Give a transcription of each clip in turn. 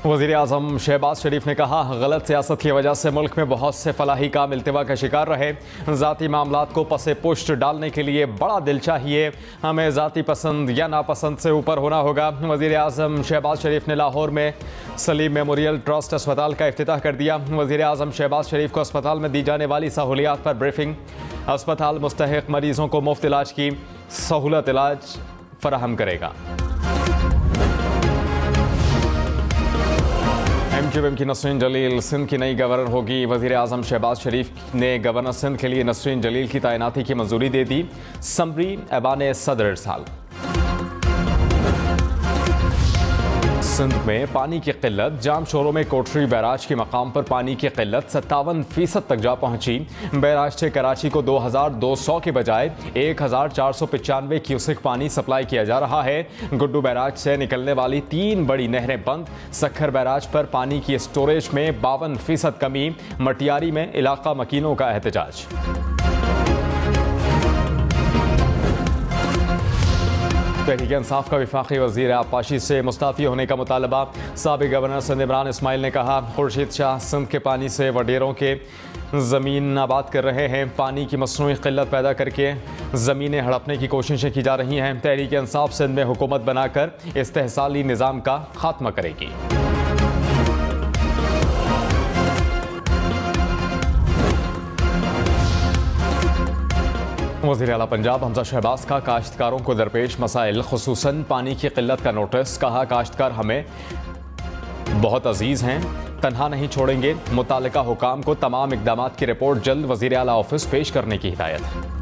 वज़ीर आज़म शहबाज शरीफ ने कहा, गलत सियासत की वजह से मुल्क में बहुत से फलाही काम इल्तिवा का शिकार रहे। ज़ाती मामलात को पसे पुष्ट डालने के लिए बड़ा दिल चाहिए। हमें ज़ाती पसंद या नापसंद से ऊपर होना होगा। वज़ीर आज़म शहबाज शरीफ ने लाहौर में सलीम मेमोरियल ट्रस्ट अस्पताल का इफ्तिताह कर दिया। वज़ीर आज़म शहबाज शरीफ को अस्पताल में दी जाने वाली सहूलियात पर ब्रीफिंग। अस्पताल मुस्तहिक मरीजों को मुफ्त इलाज की सहूलत इलाज फराहम करेगा। एमक्यूएम की नसरीन जलील सिंध की नई गवर्नर होगी। वज़ीर आज़म शहबाज शरीफ ने गवर्नर सिंध के लिए नसरीन जलील की तैनाती की मंजूरी दे दी। समरी ऐवान सदर इरसाल। सिंध में पानी की किल्लत। जाम शोरों में कोटरी बैराज के मकाम पर पानी की किल्लत 57% तक जा पहुंची। बैराज से कराची को 2200 के बजाय 1495 क्यूसेक पानी सप्लाई किया जा रहा है। गुड्डू बैराज से निकलने वाली 3 बड़ी नहरें बंद। सखर बैराज पर पानी की स्टोरेज में 52% कमी। मटियारी में इलाका मकीनों का एहतजाज। तहरीक इंसाफ का वफाकी वज़ीर आबपाशी से मुस्ताफ़ी होने का मुतालबा। साबिक़ गवर्नर सिंध इमरान इस्माइल ने कहा, खुर्शीद शाह सिंध के पानी से वडेरों के ज़मीन आबाद कर रहे हैं। पानी की मसनूई किल्लत पैदा करके ज़मीनें हड़पने की कोशिशें की जा रही हैं। तहरीक इंसाफ सिंध में हुकूमत बनाकर इस्तेहसाली निज़ाम का खात्मा करेगी। वज़ीर आला पंजाब हमजा शहबाज का काश्तकारों को दरपेश मसाइल खुसूसन पानी की किल्लत का नोटिस। कहा, काश्तकार हमें बहुत अजीज़ हैं, तन्हा नहीं छोड़ेंगे। मुतालिका हुकाम को तमाम इक़दामात की रिपोर्ट जल्द वज़ीर आला ऑफिस पेश करने की हिदायत।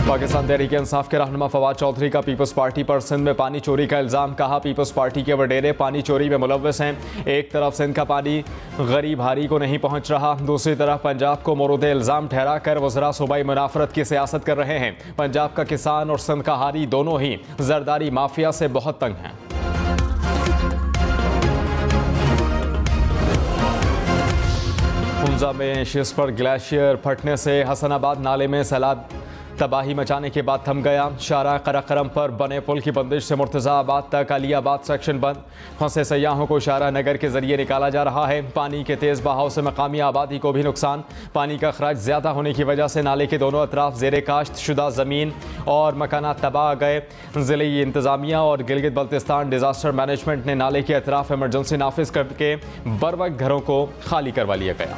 पाकिस्तान तहरीक इंसाफ के रहनुमा फवाद चौधरी का पीपल्स पार्टी पर सिंध में पानी चोरी का इल्ज़ाम। कहा, पीपल्स पार्टी के वडेरे पानी चोरी में मुलव्वस हैं। एक तरफ सिंध का पानी गरीब हारी को नहीं पहुंच रहा, दूसरी तरफ पंजाब को मोरूद इल्ज़ाम ठहरा कर वज़रा सूबाई मुनाफरत की सियासत कर रहे हैं। पंजाब का किसान और सिंध का हारी दोनों ही जरदारी माफिया से बहुत तंग हैं। हुंजा में शिस्पर ग्लेशियर फटने से हसनाबाद नाले में सैलाब तबाही मचाने के बाद थम गया। शारा कराकरम पर बने पुल की बंदिश से मुर्तज़ाबाद तक अलियाबाद सेक्शन बंद। फंसे सयाहों को शारा नगर के जरिए निकाला जा रहा है। पानी के तेज़ बहाव से मकामी आबादी को भी नुकसान। पानी का अखराज ज़्यादा होने की वजह से नाले के दोनों अतराफ ज़ेरे काश्त शुदा ज़मीन और मकानात तबाह गए। ज़िले इंतज़ामिया और गिलगित बल्तिस्तान डिज़ास्टर मैनेजमेंट ने नाले के अतराफ एमरजेंसी नाफिज करके बरवक्त घरों को खाली करवा लिया गया।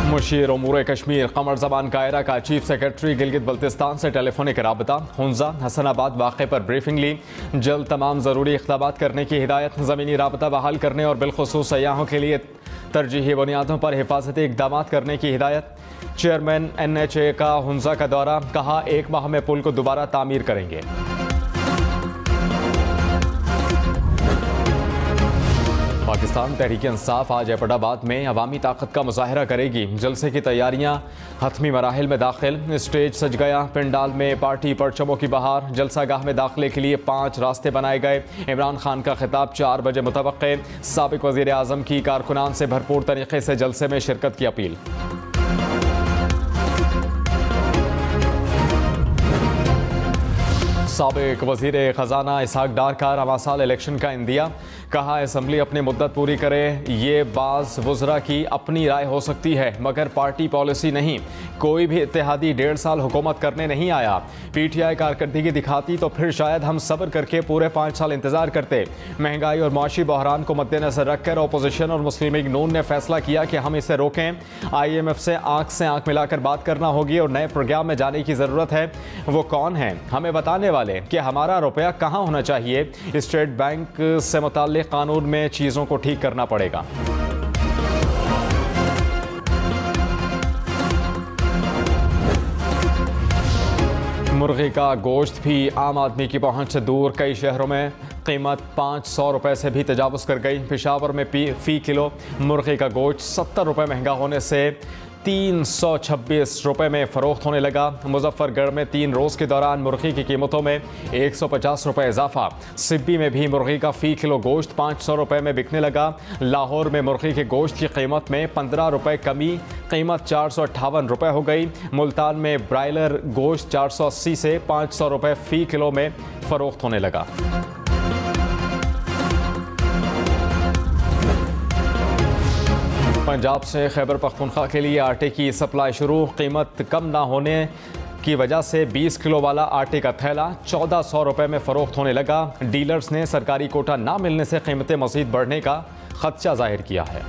मुशीर उमूर कश्मीर कमर ज़मान कायरा का चीफ सेक्रेटरी गिलगित बल्तिस्तान से टेलीफोनिक राबता। हुंजा हसनाबाद वाक़े पर ब्रीफिंग ली। जल्द तमाम ज़रूरी इक़दामात करने की हिदायत। ज़मीनी राबता बहाल करने और बिलखुसूस सयाहों के लिए तरजीही बुनियादों पर हिफाजती इक़दामात करने की हिदायत। चेयरमैन NHA का हुंजा का दौरा। कहा, 1 माह में पुल को दोबारा तामीर करेंगे। पाकिस्तान तहरीक इंसाफ आज एबटाबाद में अवामी ताकत का मुजाहरा करेगी। जलसे की तैयारियां हतमी मराहिल में दाखिल। स्टेज सज गया। पिंडाल में पार्टी परचमों की बहार। जलसा गाह में दाखिले के लिए 5 रास्ते बनाए गए। इमरान खान का खिताब 4 बजे मुतवक्के। साबिक वज़ीर आज़म की कारकुनान से भरपूर तरीके से जलसे में शिरकत की अपील। साबिक वज़ीर ख़जाना इसहाक डार का रवां साल इलेक्शन का इंदिया। कहा, असम्बली अपनी मुद्दत पूरी करे। ये बाज़ वज़रा की अपनी राय हो सकती है मगर पार्टी पॉलिसी नहीं। कोई भी इत्तेहादी 1.5 साल हुकूमत करने नहीं आया। PTI कारकर्दगी दिखाती तो फिर शायद हम सब्र करके पूरे 5 साल इंतज़ार करते। महंगाई और माशी बहरान को मद्देनजर रखकर अपोजिशन और मुस्लिम लीग नून ने फैसला किया कि हम इसे रोकें। IMF से आंख मिलाकर बात करना होगी और नए प्रोग्राम में जाने की ज़रूरत है। वो कौन है हमें बताने वाले कि हमारा रुपया कहाँ होना चाहिए। स्टेट बैंक से मुताल्लिक़ कानून में चीज़ों को ठीक करना पड़ेगा। मुर्गी का गोश्त भी आम आदमी की पहुंच से दूर। कई शहरों में कीमत 500 रुपये से भी तजावुज़ कर गई। पेशावर में फ़ी किलो मुर्गी का गोश्त 70 रुपये महंगा होने से 326 रुपए में फरोख्त होने लगा। मुजफ्फरगढ़ में 3 रोज़ के दौरान मुर्गी की कीमतों में 150 रुपए इजाफा। सिब्बी में भी मुर्गी का फ़ी किलो गोश्त 500 रुपए में बिकने लगा। लाहौर में मुर्गी के गोश्त की कीमत में 15 रुपए कमी, कीमत 458 रुपए हो गई। मुल्तान में ब्रायलर गोश्त 480 से 500 रुपए फ़ी किलो में फरोख्त होने लगा। पंजाब से खैबर पख्तूनख्वा के लिए आटे की सप्लाई शुरू। कीमत कम ना होने की वजह से 20 किलो वाला आटे का थैला 1400 रुपए में फरोख्त होने लगा। डीलर्स ने सरकारी कोटा ना मिलने से कीमतें मजीद बढ़ने का खदशा जाहिर किया है।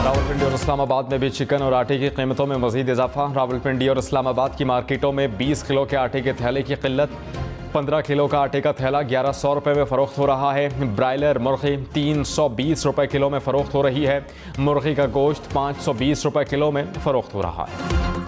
रावलपिंडी और इस्लामाबाद में भी चिकन और आटे की कीमतों में मजीद इजाफा। रावलपिंडी और इस्लामाबाद की मार्केटों में 20 किलो के आटे के थैले की किल्लत। 15 किलो का आटे का थैला 1100 रुपए में फ़रोख्त हो रहा है। ब्रायलर मुर्गी 320 रुपए किलो में फ़रोख्त हो रही है। मुर्गी का गोश्त 520 रुपए किलो में फ़रोख्त हो रहा है।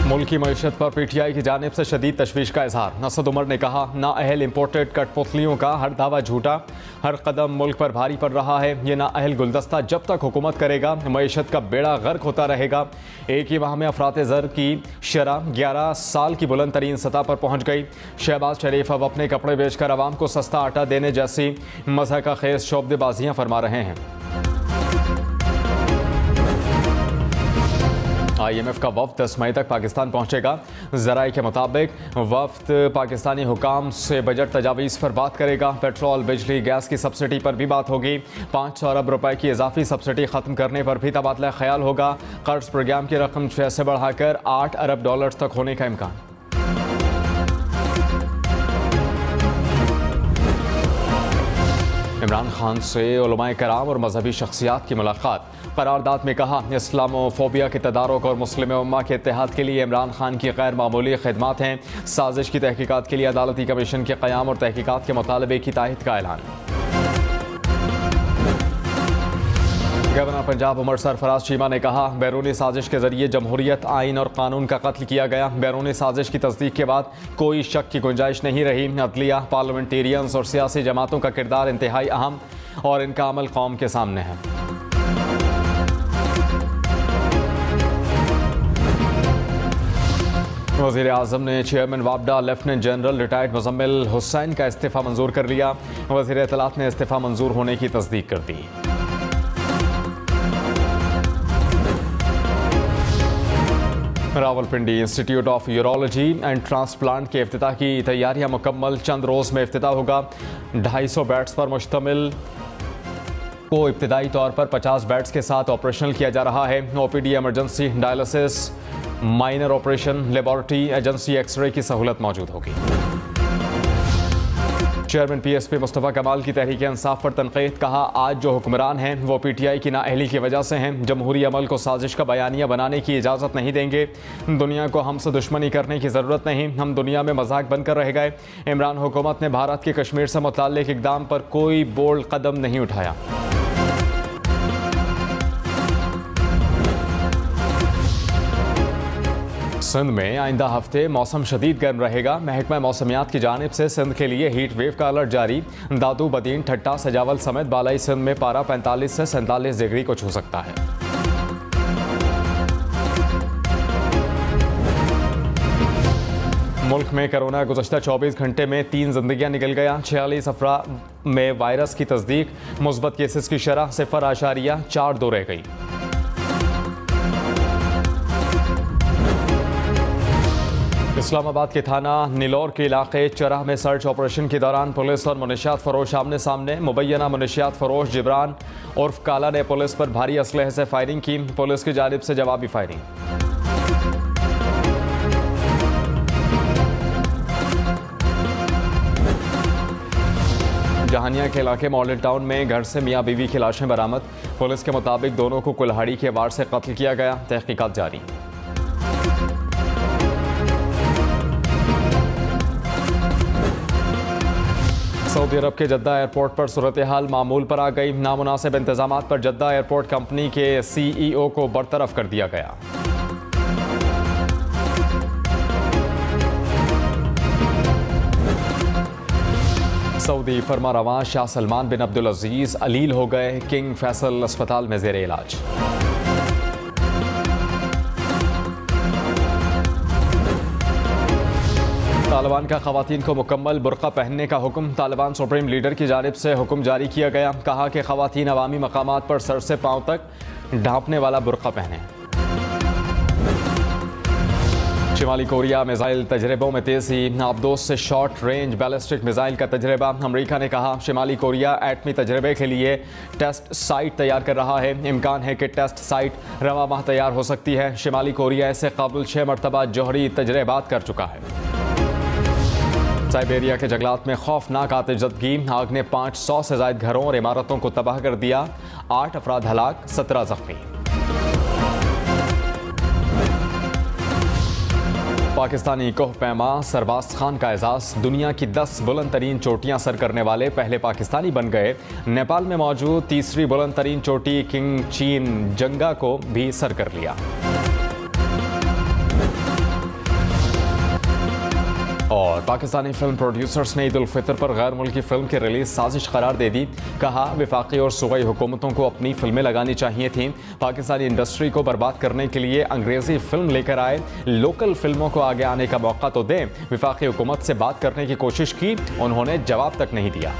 मुल्क की मईशत पर पीटीआई की जानिब से शदीद तशवीश का इजहार। असद उमर ने कहा, नाअहल इम्पोर्टेड कठपुतलियों का हर दावा झूठा, हर कदम मुल्क पर भारी पड़ रहा है। ये नाअहल गुलदस्ता जब तक हुकूमत करेगा मईशत का बेड़ा गर्क होता रहेगा। एक ही माह में अफरात ज़र की शरह 11 साल की बुलंद तरीन सतह पर पहुँच गई। शहबाज शरीफ अब अपने कपड़े बेचकर आवाम को सस्ता आटा देने जैसी मज़ा का खेज शोबदेबाजियाँ फरमा रहे हैं। IMF का वफ्द 10 मई तक पाकिस्तान पहुंचेगा। ज़राए के मुताबिक वफ्द पाकिस्तानी हुकाम से बजट तजावीज़ पर बात करेगा। पेट्रोल, बिजली, गैस की सब्सिडी पर भी बात होगी। 500 अरब रुपए की इजाफी सब्सिडी ख़त्म करने पर भी तबादला ख्याल होगा। कर्ज प्रोग्राम की रकम 6 से बढ़ाकर 8 अरब डॉलर तक होने का इम्कान। इमरान खान से उलमाए कराम और मजहबी शख्सियात की मुलाकात। करारदाद में कहा, इस्लामोफोबिया के तदारुक और मुस्लिम उम्मा के इत्तेहाद के लिए इमरान खान की गैर मामूली खिदमात हैं। साजिश की तहकीकात के लिए अदालती कमीशन के क़याम और तहकीकात के मुतालबे की तायद का ऐलान। गवर्नर पंजाब उमर सरफराज चीमा ने कहा, बैरूनी साजिश के जरिए जमहूरियत, आइन और कानून का कत्ल किया गया। बैरूनी साजिश की तस्दीक के बाद कोई शक की गुंजाइश नहीं रही। अदलिया, पार्लियामेंटेरियंस और सियासी जमातों का किरदार इंतहाई अहम और इनका अमल कौम के सामने है। वज़ीर आज़म ने चेयरमैन वापडा lieutenant general retired Muzammil Hussain का इस्तीफ़ा मंजूर कर लिया। वज़ीर इत्तलात ने इस्तीफ़ा मंजूर होने की तस्दीक कर दी। Rawalpindi Institute of Urology and Transplant के इफ्तिताह की तैयारियां मुकम्मल। चंद रोज़ में इफ्तिताह होगा। 250 बेड्स पर मुश्तमिल को इब्तदाई तौर पर 50 बेड्स के साथ ऑपरेशनल किया जा रहा है। OPD, emergency, dialysis, minor operation, laboratory, agency, x-ray की सहूलत मौजूद होगी। चेयरमैन PSP मुस्तफ़ा कमाल की तहरीक इंसाफ पर तनकीद। कहा, आज जो हुक्मरान हैं वो PTI की नाअहली की वजह से हैं। जमहूरी अमल को साजिश का बयानिया बनाने की इजाज़त नहीं देंगे। दुनिया को हमसे दुश्मनी करने की ज़रूरत नहीं, हम दुनिया में मजाक बनकर रह गए। इमरान हुकूमत ने भारत के कश्मीर से मुताल्लिक़ इक़दाम पर कोई बोल्ड कदम नहीं उठाया। सिंध में आइंदा हफ्ते मौसम शदीद गर्म रहेगा। महकमा मौसमियात की जानिब से सिंध के लिए हीट वेव का अलर्ट जारी। दादू, बदीन, ठट्टा, सजावल समेत बालाई सिंध में पारा 45 से 47 डिग्री को छू सकता है। मुल्क में कोरोना गुज़श्ता 24 घंटे में 3 जिंदगियां निकल गया। 46 अफराद में वायरस की तस्दीक। मुस्बत केसेस की शरह 0.42 रह गई। इस्लामाबाद के थाना निलौर के इलाके चराह में सर्च ऑपरेशन के दौरान पुलिस और मुनशियात फरोश आमने सामने। मुबैना मुनशियात फरोश जिब्रान उर्फ काला ने पुलिस पर भारी असलहे से फायरिंग की। पुलिस की जानिब से जवाबी फायरिंग। जहानिया के इलाके मॉडल टाउन में घर से मियाँ बीवी की लाशें बरामद। पुलिस के मुताबिक दोनों को कुल्हाड़ी के वार से कत्ल किया गया। तहकीकात जारी। सऊदी अरब के जद्दा एयरपोर्ट पर सूरत हाल मामूल पर आ गई। नामुनासिब इंतजामात पर जद्दा एयरपोर्ट कंपनी के CEO को बरतरफ कर दिया गया। सऊदी फरमारवां शाह सलमान बिन अब्दुल अजीज अलील हो गए, किंग फैसल अस्पताल में जेर इलाज। तालिबान का खवातीन को मुकम्मल बुर्का पहनने का हुक्म। तालिबान सुप्रीम लीडर की जानिब से हुक्म जारी किया गया। कहा कि खवातीन अवामी मकामात पर सर से पांव तक ढांपने वाला बुर्का पहने। शिमाली कोरिया मिसाइल तजर्बों में तेजी। आबदोस से शॉर्ट रेंज बैलिस्टिक मिसाइल का तजर्बा। अमेरिका ने कहा शिमाली कोरिया एटमी तजर्बे के लिए टेस्ट साइट तैयार कर रहा है। इम्कान है कि टेस्ट साइट रवा माह तैयार हो सकती है। शिमाली कोरिया ऐसे काबुल 6 मरतबा जौहरी तजर्बात कर चुका है। साइबेरिया के जंगलात में खौफनाक आतिशज़दगी। आग ने 500 से ज़ायद घरों और इमारतों को तबाह कर दिया। 8 अफराद हलाक, 17 जख्मी। पाकिस्तानी कोह पैमा सरबाज खान का एजाज। दुनिया की 10 बुलंद तरीन चोटियां सर करने वाले पहले पाकिस्तानी बन गए। नेपाल में मौजूद तीसरी बुलंद तरीन चोटी किंग चीन जंगा को भी सर कर लिया। और पाकिस्तानी फिल्म प्रोड्यूसर्स ने ईद उल फितर पर गैर मुल्की फिल्म की रिलीज साजिश करार दे दी। कहा वफाकी और सूबाई हुकूमतों को अपनी फिल्में लगानी चाहिए थीं। पाकिस्तानी इंडस्ट्री को बर्बाद करने के लिए अंग्रेजी फिल्म लेकर आए। लोकल फिल्मों को आगे आने का मौका तो दें। वफाकी हुकूमत से बात करने की कोशिश की, उन्होंने जवाब तक नहीं दिया।